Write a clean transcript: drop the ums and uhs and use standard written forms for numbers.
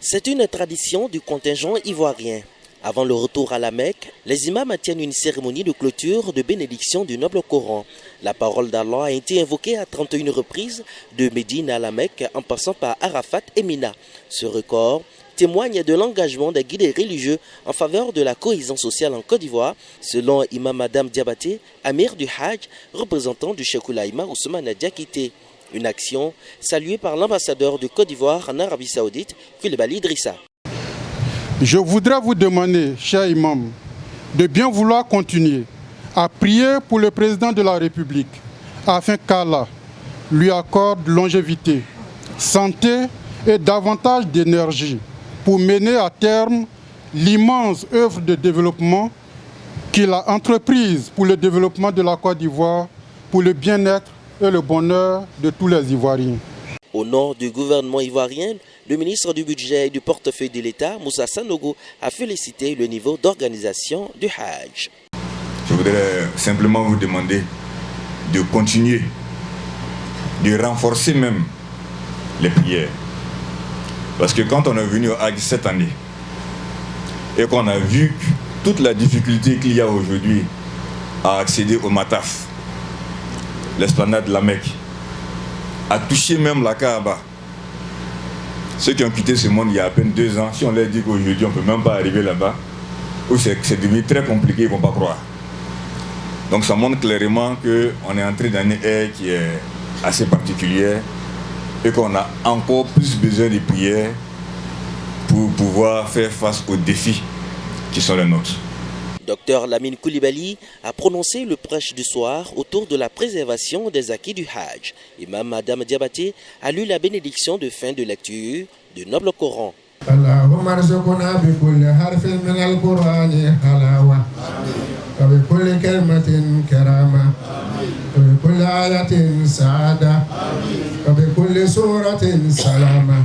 C'est une tradition du contingent ivoirien. Avant le retour à la Mecque, les imams tiennent une cérémonie de clôture de bénédiction du noble Coran. La parole d'Allah a été invoquée à 31 reprises, de Médine à la Mecque en passant par Arafat et Mina. Ce record témoigne de l'engagement des guides religieux en faveur de la cohésion sociale en Côte d'Ivoire, selon Imam Adam Diabaté, amir du Hajj, représentant du Cheikh Oulaïma Ousmane Diakité. Une action saluée par l'ambassadeur de Côte d'Ivoire en Arabie Saoudite, Coulibaly Idrissa. Je voudrais vous demander, cher imam, de bien vouloir continuer à prier pour le président de la République afin qu'Allah lui accorde longévité, santé et davantage d'énergie pour mener à terme l'immense œuvre de développement qu'il a entreprise pour le développement de la Côte d'Ivoire, pour le bien-être et le bonheur de tous les Ivoiriens. Au nom du gouvernement ivoirien, le ministre du Budget et du Portefeuille de l'État, Moussa Sanogo, a félicité le niveau d'organisation du Hajj. Je voudrais simplement vous demander de continuer, de renforcer même les prières. Parce que quand on est venu au Hajj cette année et qu'on a vu toute la difficulté qu'il y a aujourd'hui à accéder au Mataf, l'esplanade de la Mecque, à toucher même la Kaaba. Ceux qui ont quitté ce monde il y a à peine 2 ans, si on leur dit qu'aujourd'hui on ne peut même pas arriver là-bas, ou c'est devenu très compliqué, ils ne vont pas croire. Donc ça montre clairement qu'on est entré dans une ère qui est assez particulière et qu'on a encore plus besoin de prières pour pouvoir faire face aux défis qui sont les nôtres. Dr Lamine Coulibaly a prononcé le prêche du soir autour de la préservation des acquis du Hajj. Imam Adam Diabaté a lu la bénédiction de fin de lecture du noble Coran. Allahumma arzuqna bi kulli harfin min al-Qur'ani halawa wa bi kulli kalimatin karama wa bi kulli ayatin saada wa bi kulli suratin salama.